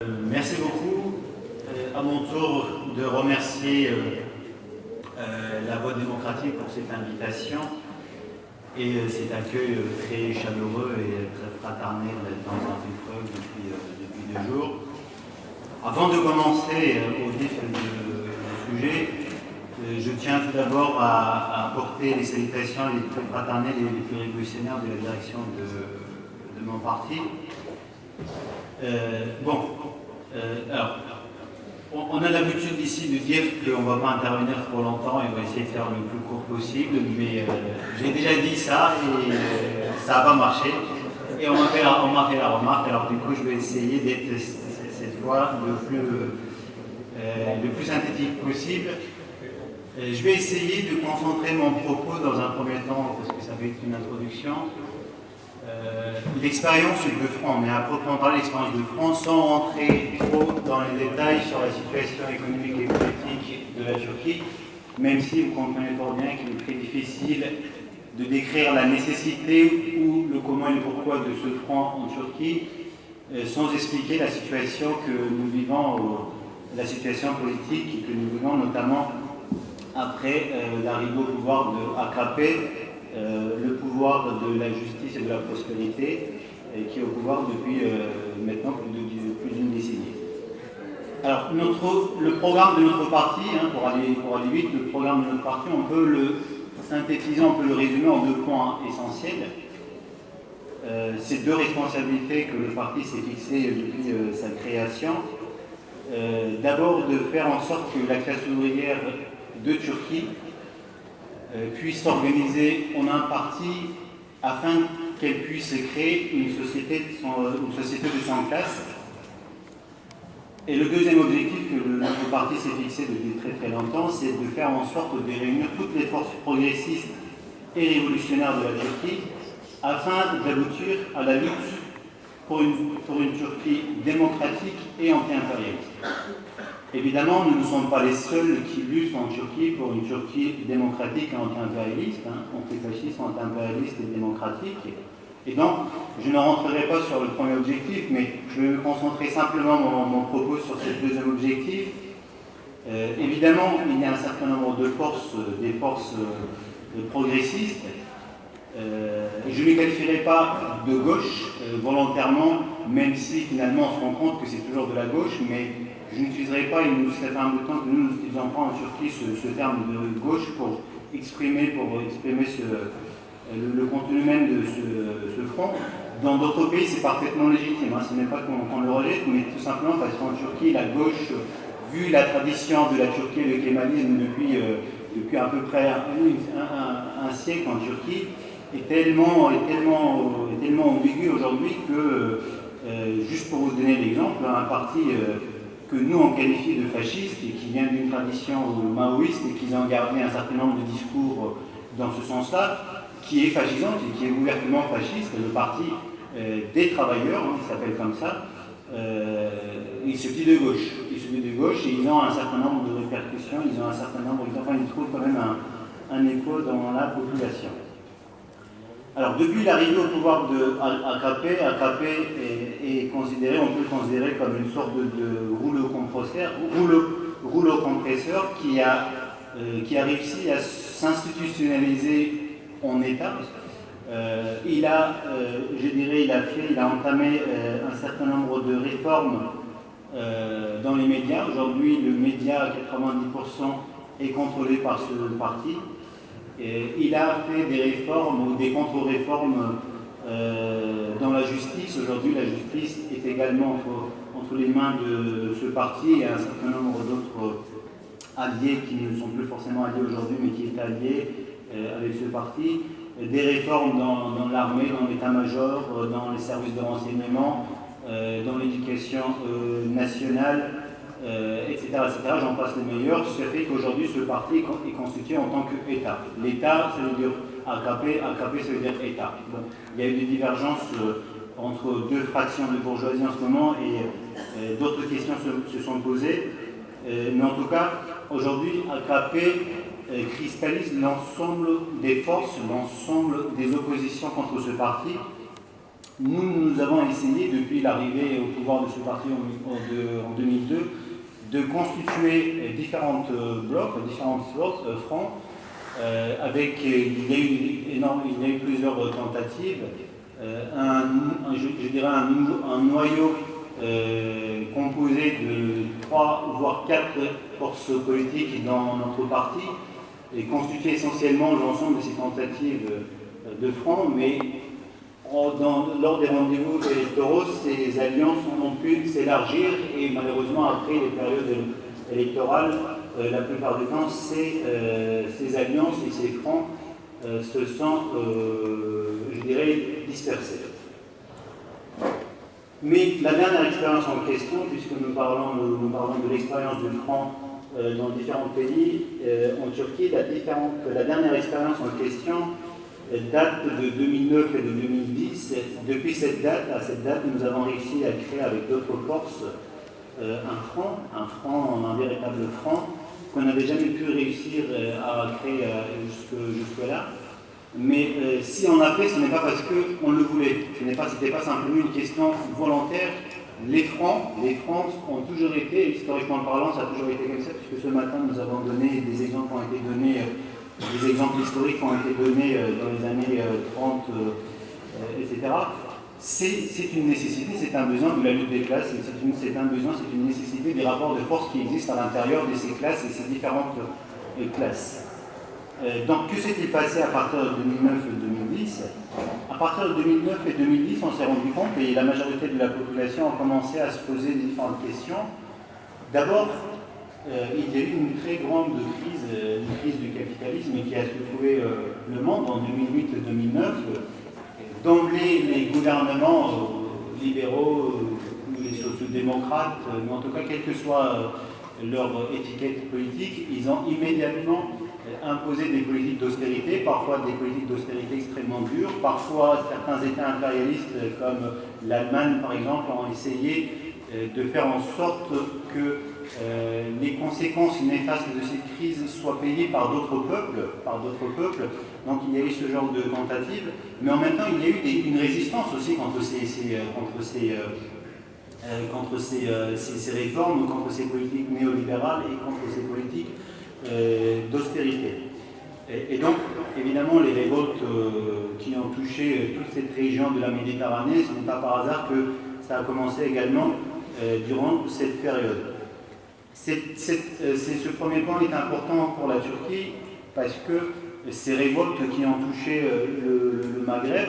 Merci beaucoup. À mon tour de remercier la Voie démocratique pour cette invitation et cet accueil très chaleureux et très fraternel dans un preuve depuis 2 jours. Avant de commencer au vif du sujet, je tiens tout d'abord à apporter les salutations les plus fraternelles et les plus révolutionnaires de la direction de mon parti. Alors, on a l'habitude ici de dire qu'on ne va pas intervenir trop longtemps et on va essayer de faire le plus court possible, mais j'ai déjà dit ça et ça n'a pas marché. Et on m'a fait la remarque, alors du coup je vais essayer d'être cette fois le plus synthétique possible. Je vais essayer de concentrer mon propos dans un premier temps, parce que ça va être une introduction. L'expérience de France, mais à proprement parler l'expérience de France, sans rentrer trop dans les détails sur la situation économique et politique de la Turquie, même si vous comprenez fort bien qu'il est très difficile de décrire la nécessité ou le comment et le pourquoi de ce front en Turquie, sans expliquer la situation que nous vivons, la situation politique que nous vivons notamment après l'arrivée au pouvoir de AKP, le pouvoir de la justice et de la prospérité, qui est au pouvoir depuis maintenant plus d'une décennie. Alors, le programme de notre parti, pour aller vite, le programme de notre parti, on peut le synthétiser, on peut le résumer en 2 points essentiels. Ces 2 responsabilités que le parti s'est fixées depuis sa création. D'abord, de faire en sorte que la classe ouvrière de Turquie puisse s'organiser en un parti afin qu'elle puisse créer une société de son classe. Et le deuxième objectif que notre parti s'est fixé depuis très très longtemps, c'est de faire en sorte de réunir toutes les forces progressistes et révolutionnaires de la Turquie afin d'aboutir à la lutte pour une Turquie démocratique et anti-impérialiste. Évidemment, nous ne sommes pas les seuls qui luttent en Turquie pour une Turquie démocratique et anti-impérialiste, antifasciste, anti-impérialiste et démocratique. Et donc, je ne rentrerai pas sur le premier objectif, mais je vais me concentrer simplement mon propos sur ce deuxième objectif. Évidemment, il y a un certain nombre de forces, des forces progressistes. Je ne les qualifierai pas de gauche volontairement, même si finalement on se rend compte que c'est toujours de la gauche, mais je n'utiliserai pas, il nous serait un bout de temps que nous n'utilisons pas en Turquie ce terme de gauche pour exprimer le contenu même de ce front. Dans d'autres pays, c'est parfaitement légitime, ce n'est pas qu'on le rejette, mais tout simplement parce qu'en Turquie, la gauche, vu la tradition de la Turquie et le kémalisme depuis à peu près un siècle en Turquie, est tellement ambigu aujourd'hui que, juste pour vous donner l'exemple, un parti que nous on qualifie de fasciste et qui vient d'une tradition maoïste et qui ont gardé un certain nombre de discours dans ce sens-là, qui est fascisante et qui est ouvertement fasciste, le parti des travailleurs, il s'appelle comme ça, il se dit de gauche. Et ils ont un certain nombre de répercussions, ils trouvent quand même un écho dans la population. Alors, depuis l'arrivée au pouvoir de AKP est considéré, on peut le considérer comme une sorte de rouleau compresseur qui a réussi à s'institutionnaliser en État. Il a entamé un certain nombre de réformes dans les médias. Aujourd'hui, le média à 90% est contrôlé par ce parti. Il a fait des réformes ou des contre-réformes dans la justice. Aujourd'hui, la justice est également entre les mains de ce parti et un certain nombre d'autres alliés qui ne sont plus forcément alliés aujourd'hui, mais qui est allié avec ce parti. Des réformes dans l'armée, dans l'état-major, dans les services de renseignement, dans l'éducation nationale, etc. J'en passe les meilleurs. Ce qui fait qu'aujourd'hui, ce parti est constitué en tant qu'État. L'État, ça veut dire AKP, ça veut dire État. Bon, il y a eu des divergences entre 2 fractions de bourgeoisie en ce moment et d'autres questions se sont posées. Mais en tout cas, aujourd'hui, AKP cristallise l'ensemble des forces, l'ensemble des oppositions contre ce parti nous avons essayé, depuis l'arrivée au pouvoir de ce parti en 2002, de constituer différents blocs, différents fronts, il y a eu plusieurs tentatives, je dirais un noyau composé de 3 voire 4 forces politiques dans notre parti, et constitué essentiellement l'ensemble de ces tentatives de front, mais lors des rendez-vous électoraux, ces alliances ont pu s'élargir, et malheureusement, après les périodes électorales, la plupart du temps, ces alliances et ces fronts se sont, je dirais, dispersés. Mais la dernière expérience en question, puisque nous parlons de l'expérience du front dans différents pays, en Turquie, la dernière expérience en question date de 2009 et de 2010. Depuis à cette date, nous avons réussi à créer avec d'autres forces un véritable front qu'on n'avait jamais pu réussir à créer jusque-là. Mais si on a fait, ce n'est pas parce qu'on le voulait. Ce n'était pas simplement une question volontaire. Les fronts ont toujours été, historiquement parlant, ça a toujours été comme ça, puisque ce matin nous avons donné des exemples qui ont été donnés, des exemples historiques qui ont été donnés dans les années 30, etc. C'est une nécessité, c'est un besoin de la lutte des classes, c'est un besoin, c'est une nécessité des rapports de force qui existent à l'intérieur de ces classes et ces différentes classes. Donc, que s'est-il passé à partir de 2009 et 2010 ? À partir de 2009 et 2010, on s'est rendu compte, et la majorité de la population a commencé à se poser différentes questions. D'abord, il y a eu une très grande crise du capitalisme qui a secoué le monde en 2008 et 2009, dont les gouvernements libéraux, les sociodémocrates, mais en tout cas, quelle que soit leur étiquette politique, ils ont immédiatement imposé des politiques d'austérité, parfois des politiques d'austérité extrêmement dures, parfois certains États impérialistes comme l'Allemagne par exemple ont essayé de faire en sorte que les conséquences néfastes de cette crise soient payées par d'autres peuples. Donc il y a eu ce genre de tentative, mais en même temps il y a eu une résistance aussi contre ces réformes, contre ces politiques néolibérales et contre ces politiques d'austérité. Et donc, évidemment, les révoltes qui ont touché toute cette région de la Méditerranée, ce n'est pas par hasard que ça a commencé également durant cette période. Ce premier point est important pour la Turquie parce que ces révoltes qui ont touché le Maghreb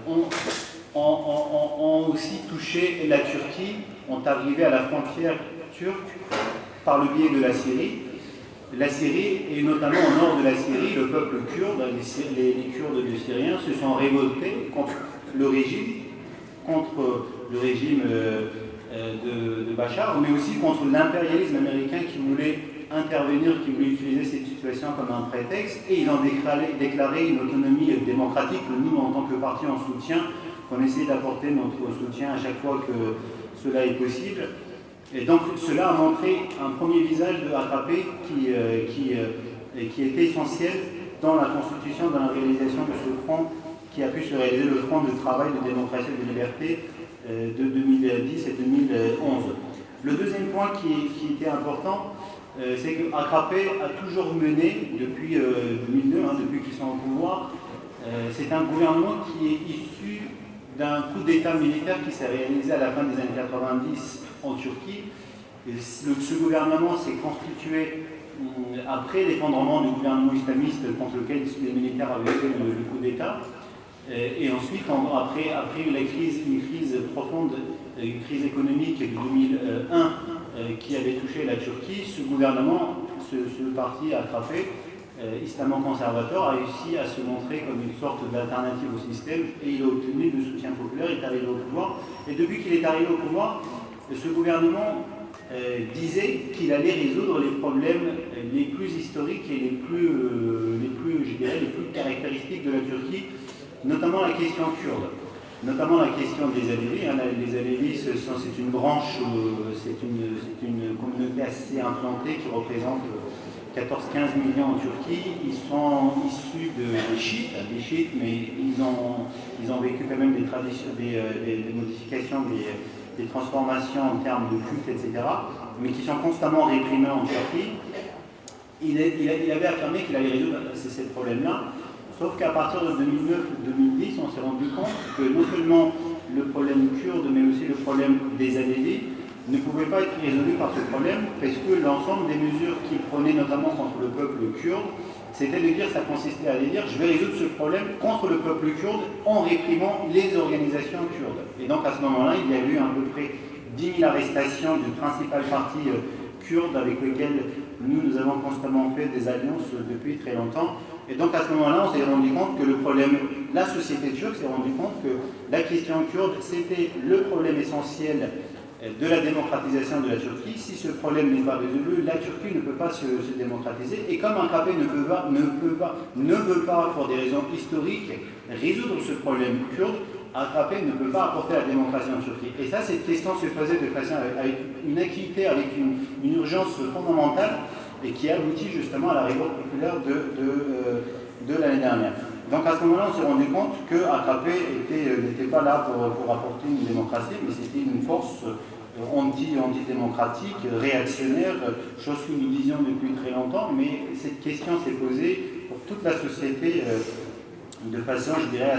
ont aussi touché la Turquie, ont arrivé à la frontière turque par le biais de la Syrie. La Syrie, et notamment au nord de la Syrie, le peuple kurde, les Kurdes et les Syriens se sont révoltés contre le régime de Bachar, mais aussi contre l'impérialisme américain qui voulait intervenir, qui voulait utiliser cette situation comme un prétexte, et ils ont déclaré une autonomie démocratique que nous, en tant que parti en soutien, qu'on essaie d'apporter notre soutien à chaque fois que cela est possible. Et donc cela a montré un premier visage de AKP qui était essentiel dans la constitution, dans la réalisation de ce front qui a pu se réaliser, le front de travail de démocratie et de liberté de 2010 et 2011. Le deuxième point qui était important, c'est que AKP a toujours mené, depuis 2002, depuis qu'ils sont au pouvoir, c'est un gouvernement qui est issu d'un coup d'État militaire qui s'est réalisé à la fin des années 90 en Turquie. Et ce gouvernement s'est constitué après l'effondrement du gouvernement islamiste contre lequel les militaires avaient fait le coup d'État. Et ensuite, après une crise profonde, une crise économique de 2001 qui avait touché la Turquie, ce gouvernement, ce parti AKP, islamo-conservateur, a réussi à se montrer comme une sorte d'alternative au système et il a obtenu le soutien populaire, il est arrivé au pouvoir. Et depuis qu'il est arrivé au pouvoir, ce gouvernement disait qu'il allait résoudre les problèmes les plus historiques et les plus caractéristiques de la Turquie, notamment la question kurde, notamment la question des Alevis. Les Alevis, c'est une branche, c'est une communauté assez implantée qui représente 14-15 millions en Turquie, ils sont issus des chiites, mais ils ont vécu quand même des modifications, des transformations en termes de culte, etc., mais qui sont constamment réprimés en Turquie. Il avait affirmé qu'il allait résoudre ces problèmes-là, sauf qu'à partir de 2009-2010, on s'est rendu compte que non seulement le problème kurde, mais aussi le problème des Alévis ne pouvait pas être résolu par ce problème, parce que l'ensemble des mesures qu'il prenait, notamment contre le peuple kurde, c'était de dire, ça consistait à dire, je vais résoudre ce problème contre le peuple kurde en réprimant les organisations kurdes. Et donc à ce moment-là, il y a eu à peu près 10 000 arrestations du principal parti kurde avec lequel nous avons constamment fait des alliances depuis très longtemps. Et donc à ce moment-là, on s'est rendu compte que le problème, la société turque s'est rendu compte que la question kurde, c'était le problème essentiel de la démocratisation de la Turquie. Si ce problème n'est pas résolu, la Turquie ne peut pas se démocratiser. Et comme AKP ne veut pas, pour des raisons historiques, résoudre ce problème kurde, AKP ne peut pas apporter la démocratie en Turquie. Et ça, cette question se faisait de façon avec une acuité, avec une urgence fondamentale, et qui aboutit justement à la révolte populaire de l'année dernière. Donc à ce moment-là, on s'est rendu compte que AKP n'était pas là pour apporter une démocratie, mais c'était une force antidémocratique, réactionnaire, chose que nous disions depuis très longtemps, mais cette question s'est posée pour toute la société de façon, je dirais,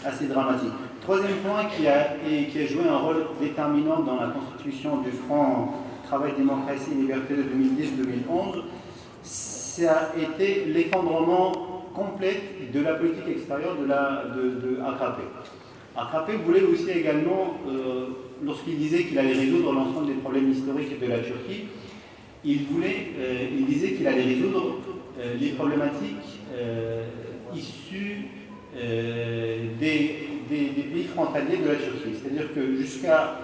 assez dramatique. Troisième point qui a joué un rôle déterminant dans la constitution du Front Travail, Démocratie et Liberté de 2010-2011, ça a été l'effondrement complet de la politique extérieure de AKP. AKP voulait aussi également, lorsqu'il disait qu'il allait résoudre l'ensemble des problèmes historiques de la Turquie, il disait qu'il allait résoudre les problématiques issues des pays frontaliers de la Turquie. C'est-à-dire que jusqu'à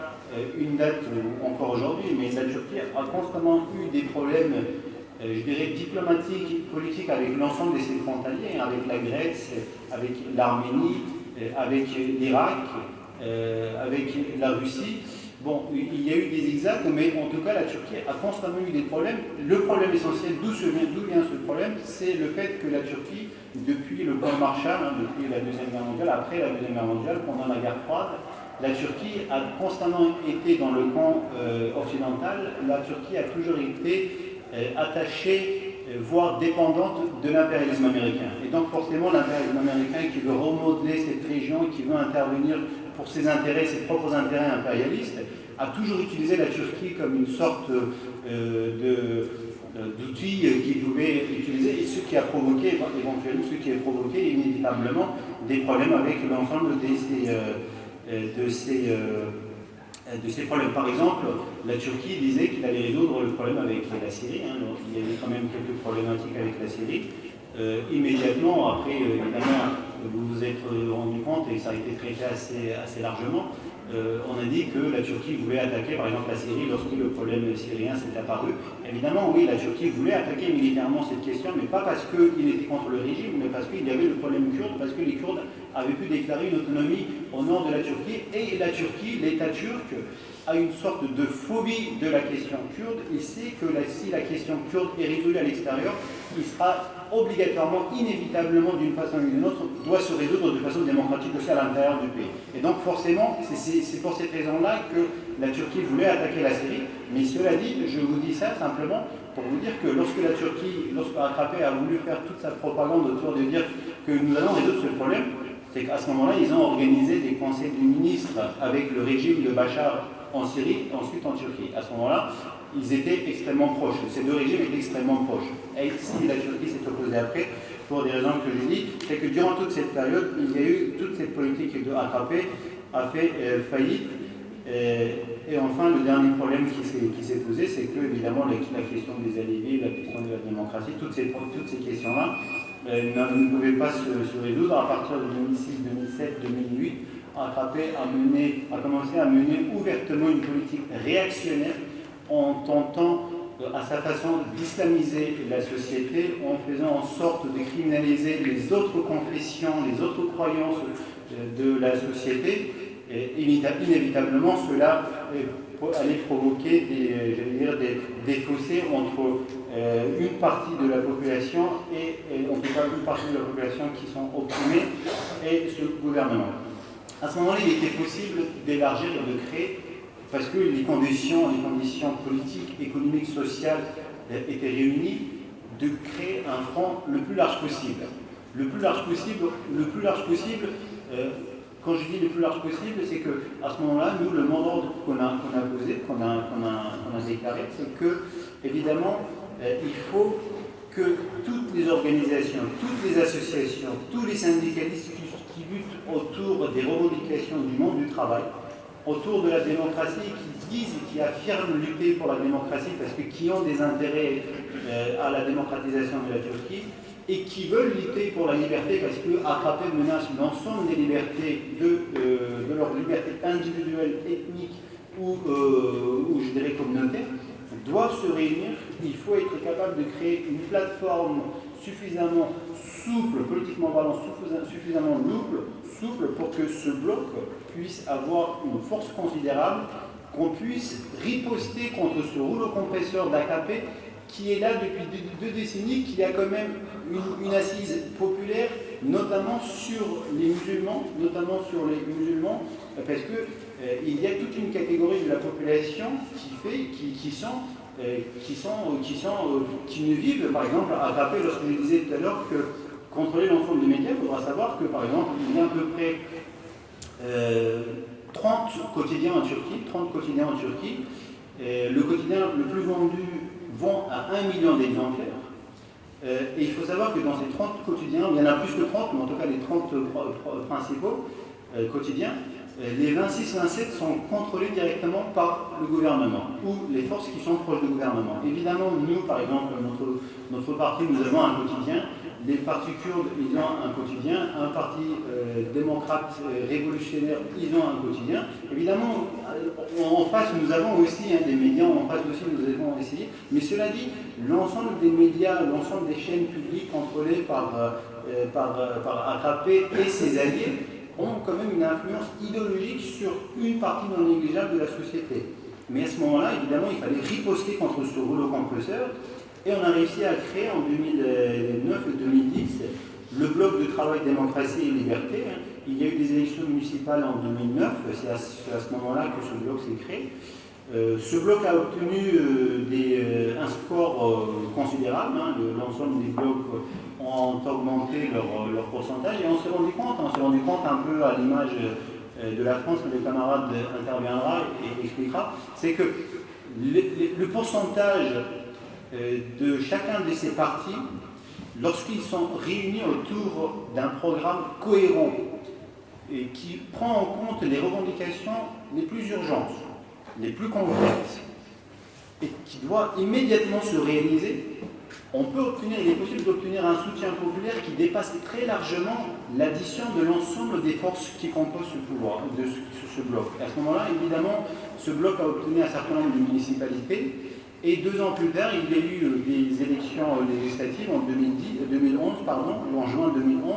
une date, encore aujourd'hui, mais la Turquie a constamment eu des problèmes, je dirais, diplomatiques, politiques avec l'ensemble de ses frontaliers, avec la Grèce, avec l'Arménie, avec l'Irak, avec la Russie. Bon, il y a eu des zigzags, mais en tout cas, la Turquie a constamment eu des problèmes. Le problème essentiel, d'où vient ce problème, c'est le fait que la Turquie, depuis le plan Marshall, depuis la Deuxième Guerre mondiale, après la Deuxième Guerre mondiale, pendant la guerre froide, la Turquie a constamment été dans le camp occidental. La Turquie a toujours été attachée, voire dépendante de l'impérialisme américain. Et donc forcément, l'impérialisme américain qui veut remodeler cette région, qui veut intervenir pour ses intérêts, ses propres intérêts impérialistes, a toujours utilisé la Turquie comme une sorte d'outil qu'il pouvait utiliser, et ce qui a provoqué, éventuellement, inévitablement des problèmes avec l'ensemble de ces problèmes. Par exemple, la Turquie disait qu'il allait résoudre le problème avec la Syrie, donc il y avait quand même quelques problématiques avec la Syrie. Immédiatement, après, évidemment, vous vous êtes rendu compte, et ça a été traité assez largement, on a dit que la Turquie voulait attaquer, par exemple, la Syrie lorsque le problème syrien s'est apparu. Évidemment, oui, la Turquie voulait attaquer militairement cette question, mais pas parce qu'il était contre le régime, mais parce qu'il y avait le problème kurde, parce que les Kurdes avaient pu déclarer une autonomie au nord de la Turquie, et la Turquie, l'État turc, a une sorte de phobie de la question kurde. Il sait que si la question kurde est résolue à l'extérieur, il sera obligatoirement, inévitablement, d'une façon ou d'une autre, doit se résoudre de façon démocratique aussi à l'intérieur du pays. Et donc forcément, c'est pour cette raison-là que la Turquie voulait attaquer la Syrie. Mais cela dit, je vous dis ça simplement pour vous dire que lorsque AKP a voulu faire toute sa propagande autour de dire que nous allons résoudre ce problème, c'est qu'à ce moment-là, ils ont organisé des conseils de ministres avec le régime de Bachar en Syrie et ensuite en Turquie. À ce moment-là, ils étaient extrêmement proches. Ces deux régimes étaient extrêmement proches. Et si la Turquie s'est opposée après, pour des raisons que j'ai dit, c'est que durant toute cette période, il y a eu toute cette politique de AKP a fait faillite. Et enfin, le dernier problème qui s'est posé, c'est que, évidemment, la question des Alévis, la question de la démocratie, toutes ces questions-là ne pouvaient pas se résoudre. À partir de 2006, 2007, 2008, AKP a commencé à mener ouvertement une politique réactionnaire en tentant à sa façon d'islamiser la société, en faisant en sorte de criminaliser les autres confessions, les autres croyances de la société. Et inévitablement, cela allait provoquer des fossés entre une partie de la population, et en tout cas une partie de la population qui sont opprimées, et ce gouvernement. À ce moment-là, il était possible d'élargir et de créer, parce que les conditions politiques, économiques, sociales étaient réunies, de créer un front le plus large possible. Le plus large possible, quand je dis le plus large possible, c'est qu'à ce moment-là, nous, le mot d'ordre qu'on a posé, qu'on a déclaré, c'est que, évidemment, il faut que toutes les organisations, toutes les associations, tous les syndicalistes qui luttent autour des revendications du monde du travail, autour de la démocratie, qui disent, qui affirment lutter pour la démocratie parce que qui ont des intérêts à la démocratisation de la Turquie, et qui veulent lutter pour la liberté parce que AKP menace l'ensemble des libertés, de leur liberté individuelle, ethnique ou je dirais communautaire, doivent se réunir. Il faut être capable de créer une plateforme suffisamment souple, politiquement parlant, suffisamment souple pour que ce bloc puisse avoir une force considérable, qu'on puisse riposter contre ce rouleau compresseur d'AKP qui est là depuis 2 décennies, qui a quand même une assise populaire, notamment sur les musulmans, parce que il y a toute une catégorie de la population qui ne vivent, par exemple, à AKP, lorsque je disais tout à l'heure que contrôler l'ensemble des médias, il faudra savoir que, par exemple, il y a à peu près 30 quotidiens en Turquie. Le quotidien le plus vendu vend à 1 million d'exemplaires. Et il faut savoir que dans ces 30 quotidiens, il y en a plus que 30, mais en tout cas les 30 principaux quotidiens, les 26-27 sont contrôlés directement par le gouvernement ou les forces qui sont proches du gouvernement. Évidemment, nous, par exemple, notre parti, nous avons un quotidien. Les partis kurdes, ils ont un quotidien. Un parti démocrate révolutionnaire, ils ont un quotidien. Évidemment, en face, nous avons aussi des médias, en face aussi, nous avons essayé. Mais cela dit, l'ensemble des médias, l'ensemble des chaînes publiques contrôlées par AKP et ses alliés ont quand même une influence idéologique sur une partie non négligeable de la société. Mais à ce moment-là, évidemment, il fallait riposter contre ce rouleau compresseur. Et on a réussi à créer en 2009 et 2010 le bloc de travail démocratie et liberté. Il y a eu des élections municipales en 2009, c'est à ce moment-là que ce bloc s'est créé. Ce bloc a obtenu un score considérable. L'ensemble des blocs ont augmenté leur pourcentage et on s'est rendu compte un peu à l'image de la France, mais le camarade interviendra et expliquera, c'est que le pourcentage de chacun de ces partis, lorsqu'ils sont réunis autour d'un programme cohérent et qui prend en compte les revendications les plus urgentes, les plus concrètes, et qui doit immédiatement se réaliser, il est possible d'obtenir un soutien populaire qui dépasse très largement l'addition de l'ensemble des forces qui composent ce bloc. À ce moment-là, évidemment, ce bloc a obtenu un certain nombre de municipalités. Et 2 ans plus tard, il y a eu des élections législatives en juin 2011.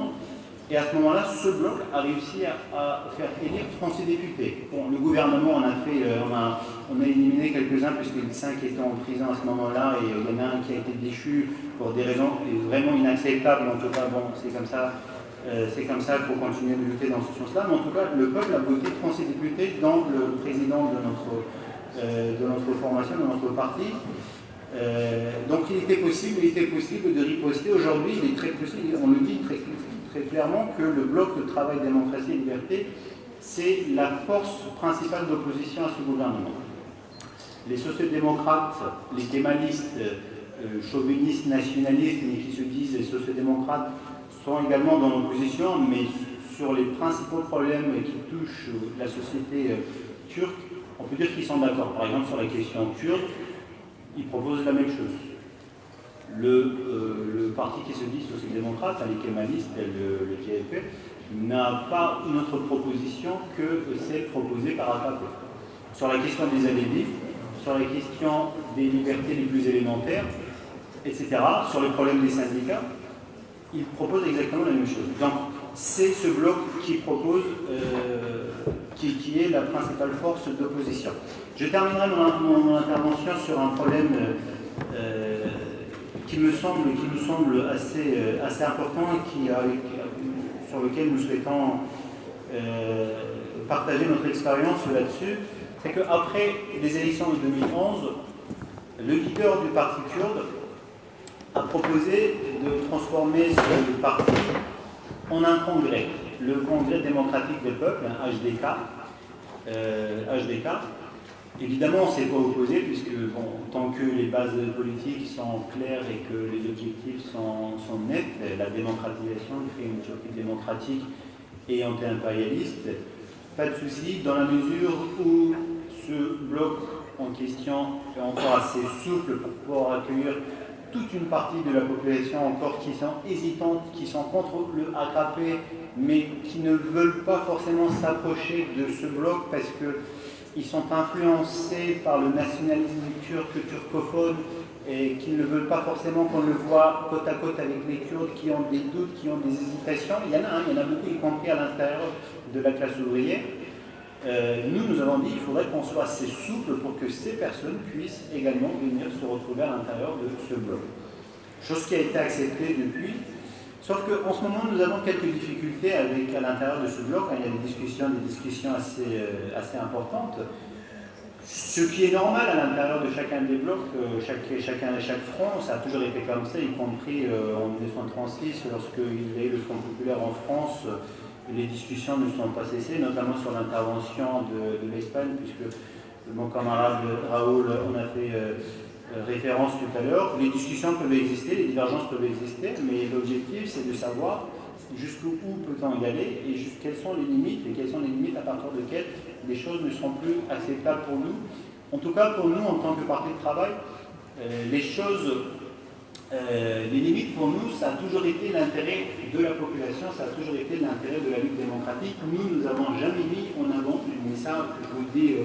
Et à ce moment-là, ce bloc a réussi à faire élire 36 députés. Bon, le gouvernement on a éliminé quelques-uns puisque 5 étaient en prison à ce moment-là et il y en a un qui a été déchu pour des raisons vraiment inacceptables. En tout cas, bon, c'est comme ça, il faut continuer de lutter dans ce sens-là. Mais en tout cas, le peuple a voté 36 députés, dont le président de notre formation, de notre parti. Donc il était possible de riposter. Aujourd'hui, il est très possible, on le dit très clairement, que le bloc de travail, démocratie et liberté, c'est la force principale d'opposition à ce gouvernement. Les sociodémocrates, les kémalistes, chauvinistes, nationalistes, mais qui se disent sociodémocrates, sont également dans l'opposition, mais sur les principaux problèmes qui touchent la société turque, on peut dire qu'ils sont d'accord. Par exemple, sur la question kurde, ils proposent la même chose. Le parti qui se dit social-démocrate, les kémalistes, le TLP, n'a pas une autre proposition que celle proposée par AKP. Sur la question des adébifs, sur la question des libertés les plus élémentaires, etc., sur le problème des syndicats, ils proposent exactement la même chose. Donc, c'est ce bloc qui propose, qui est la principale force d'opposition. Je terminerai mon intervention sur un problème qui nous semble assez important et sur lequel nous souhaitons partager notre expérience là-dessus, c'est qu'après les élections de 2011, le leader du parti kurde a proposé de transformer ce parti en un congrès, le Congrès démocratique des peuples, HDK. Évidemment, on ne s'est pas opposé, puisque tant que les bases politiques sont claires et que les objectifs sont nets, la démocratisation, créer une Turquie démocratique et anti-impérialiste, pas de souci, dans la mesure où ce bloc en question est encore assez souple pour pouvoir accueillir toute une partie de la population encore qui sont hésitantes, qui sont contre le AKP, mais qui ne veulent pas forcément s'approcher de ce bloc parce qu'ils sont influencés par le nationalisme turc, turcophone, et qu'ils ne veulent pas forcément qu'on le voit côte à côte avec les Kurdes qui ont des doutes, qui ont des hésitations. Il y en a beaucoup, y compris à l'intérieur de la classe ouvrière. Nous avons dit qu'il faudrait qu'on soit assez souple pour que ces personnes puissent également venir se retrouver à l'intérieur de ce bloc. Chose qui a été acceptée depuis, sauf qu'en ce moment nous avons quelques difficultés à l'intérieur de ce bloc. Il y a des discussions assez importantes. Ce qui est normal à l'intérieur de chacun des blocs, chaque front, ça a toujours été comme ça, y compris en 1936, lorsqu'il y a eu le Front populaire en France. Les discussions ne sont pas cessées, notamment sur l'intervention de l'Espagne, puisque mon camarade Raoul en a fait référence tout à l'heure. Les discussions peuvent exister, les divergences peuvent exister, mais l'objectif c'est de savoir jusqu'où peut-on y aller et quelles sont les limites, et quelles sont les limites à partir desquelles les choses ne seront plus acceptables pour nous. En tout cas, pour nous, en tant que parti de travail, les limites pour nous, ça a toujours été l'intérêt de la population, ça a toujours été l'intérêt de la lutte démocratique. Nous n'avons jamais mis en avant, mais ça je vous le dis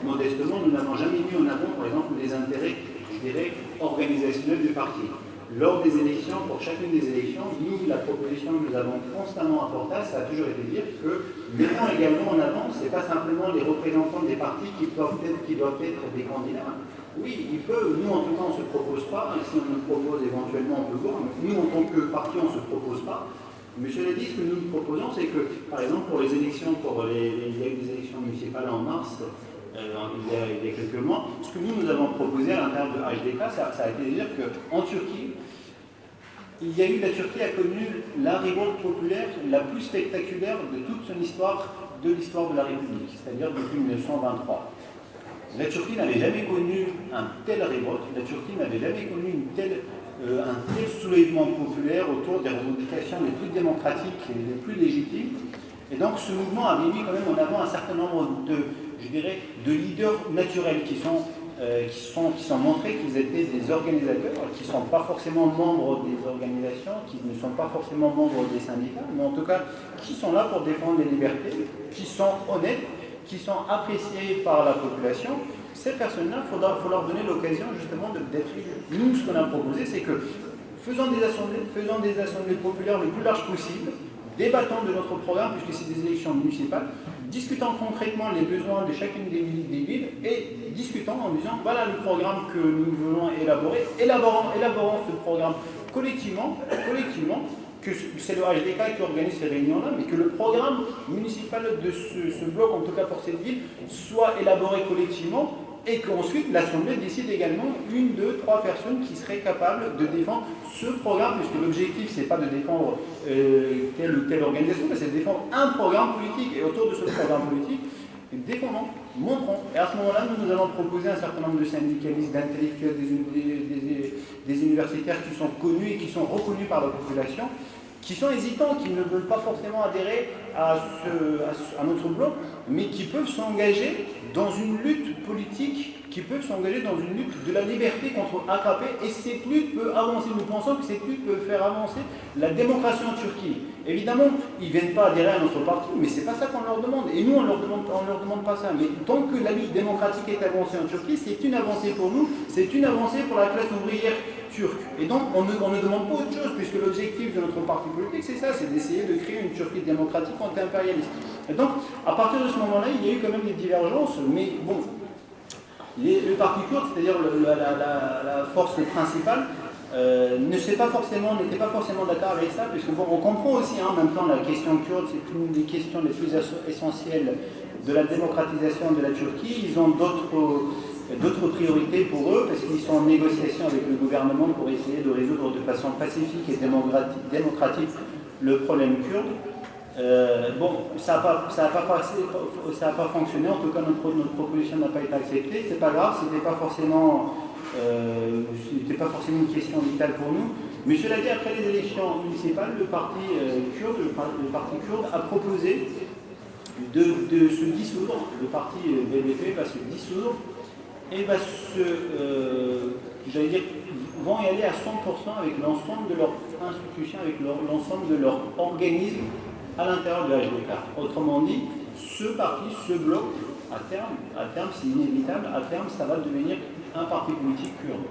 modestement, nous n'avons jamais mis en avant, par exemple, les intérêts, je dirais, organisationnels du parti. Lors des élections, pour chacune des élections, nous, la proposition que nous avons constamment apportée, ça a toujours été de dire que mettons également en avant, ce n'est pas simplement les représentants des partis qui doivent être des candidats. Oui, ils peuvent, nous en tout cas on ne se propose pas, et si on nous propose éventuellement on peut voir, mais nous en tant que parti on ne se propose pas. Mais cela dit, ce que nous proposons, c'est que, par exemple, pour les élections, il y a eu des élections municipales en mars, il y a quelques mois, ce que nous avons proposé à l'intérieur de HDK, ça a été de dire qu'en Turquie, la Turquie a connu la révolte populaire la plus spectaculaire de toute son histoire, de l'histoire de la République, c'est-à-dire depuis 1923. La Turquie n'avait jamais connu un tel révolte, la Turquie n'avait jamais connu un tel soulèvement populaire autour des revendications les plus démocratiques et les plus légitimes. Et donc ce mouvement avait mis quand même en avant un certain nombre de leaders naturels qui sont montrés qu'ils étaient des organisateurs, qui ne sont pas forcément membres des organisations, qui ne sont pas forcément membres des syndicats, mais en tout cas qui sont là pour défendre les libertés, qui sont honnêtes, qui sont appréciés par la population. Ces personnes-là, il faut leur donner l'occasion justement d'être élus. Nous, ce qu'on a proposé, c'est que faisons des assemblées populaires le plus large possible, débattons de notre programme, puisque c'est des élections municipales, discutons concrètement les besoins de chacune des villes et discutons en disant voilà le programme que nous voulons élaborer, élaborons ce programme collectivement, que c'est le HDK qui organise ces réunions-là, mais que le programme municipal de ce bloc, en tout cas pour cette ville, soit élaboré collectivement et qu'ensuite l'Assemblée décide également 1, 2, 3 personnes qui seraient capables de défendre ce programme, puisque l'objectif, c'est pas de défendre telle ou telle organisation, mais c'est de défendre un programme politique. Et autour de ce programme politique, défendons, montrons. Et à ce moment-là, nous allons proposer un certain nombre de syndicalistes, d'intellectuels, des universitaires qui sont connus et qui sont reconnus par la population, qui sont hésitants, qui ne veulent pas forcément adhérer à notre bloc, mais qui peuvent s'engager dans une lutte politique, qui peuvent s'engager dans une lutte de la liberté contre AKP, et cette lutte peut avancer. Nous pensons que cette lutte peut faire avancer la démocratie en Turquie. Évidemment, ils ne viennent pas adhérer à notre parti, mais ce n'est pas ça qu'on leur demande. Et nous, on ne leur demande pas ça. Mais tant que la lutte démocratique est avancée en Turquie, c'est une avancée pour nous, c'est une avancée pour la classe ouvrière turque. Et donc, on ne demande pas autre chose, puisque l'objectif de notre parti politique, c'est ça, c'est d'essayer de créer une Turquie démocratique anti-impérialiste. Et donc, à partir de ce moment-là, il y a eu quand même des divergences, mais bon, Le parti kurde, c'est-à-dire la force principale, n'était pas forcément d'accord avec ça, puisque bon, on comprend aussi en même temps la question kurde, c'est une des questions les plus essentielles de la démocratisation de la Turquie. Ils ont d'autres priorités pour eux, parce qu'ils sont en négociation avec le gouvernement pour essayer de résoudre de façon pacifique et démocratique le problème kurde. Bon, ça n'a pas fonctionné, en tout cas notre proposition n'a pas été acceptée, c'est pas grave, c'était pas forcément une question vitale pour nous. Mais cela dit, après les élections municipales, le parti kurde a proposé de se dissoudre, le parti BDP va se dissoudre et vont y aller à 100% avec l'ensemble de leurs institutions, avec l'ensemble de leurs organismes à l'intérieur de HDK. Autrement dit, ce parti, ce bloc, à terme, c'est inévitable, à terme, ça va devenir un parti politique kurde.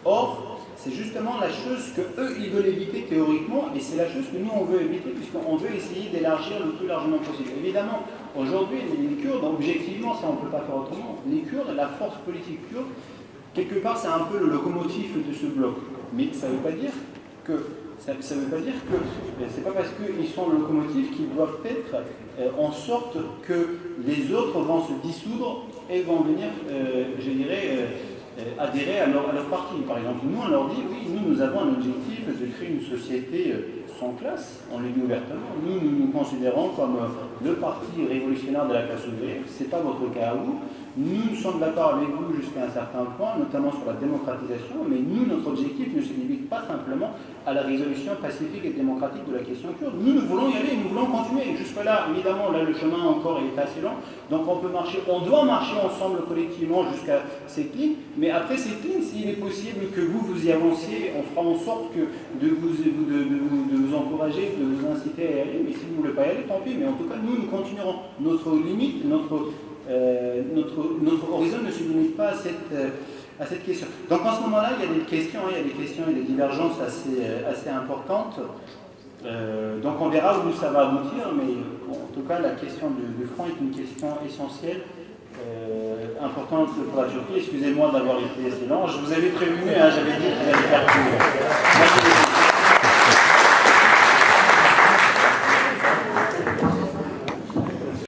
Or, c'est justement la chose qu'eux, ils veulent éviter théoriquement, et c'est la chose que nous, on veut éviter, puisqu'on veut essayer d'élargir le plus largement possible. Évidemment, aujourd'hui, les Kurdes, objectivement, ça, on ne peut pas faire autrement. Les Kurdes, la force politique kurde, quelque part, c'est un peu le locomotive de ce bloc. Mais ça ne veut pas dire que c'est pas parce qu'ils sont le locomotive qu'ils doivent être en sorte que les autres vont se dissoudre et vont venir, adhérer à leur parti. Par exemple, nous, on leur dit, oui, nous avons un objectif de créer une société sans classe, on le dit ouvertement. Nous nous considérons comme le parti révolutionnaire de la classe ouvrière, ce n'est pas votre cas à vous. Nous sommes d'accord avec vous jusqu'à un certain point, notamment sur la démocratisation, mais nous, notre objectif ne se limite pas simplement à la résolution pacifique et démocratique de la question kurde. Nous voulons y aller, nous voulons continuer. Jusque-là, évidemment, là, le chemin encore est assez long, donc on doit marcher ensemble collectivement jusqu'à cette ligne, mais après cette ligne, s'il est possible que vous y avanciez, on fera en sorte de vous encourager, de vous inciter à y aller, mais si vous ne voulez pas y aller, tant pis, mais en tout cas, nous continuerons. Notre limite, notre horizon ne se limite pas à cette question. Donc en ce moment-là, il y a des questions et des divergences assez importantes. Donc on verra où ça va aboutir, mais bon, en tout cas, la question du front est une question essentielle, importante pour la Turquie. Excusez-moi d'avoir été assez lent. Je vous avais prévenu, j'avais dit qu'il allait faire plus.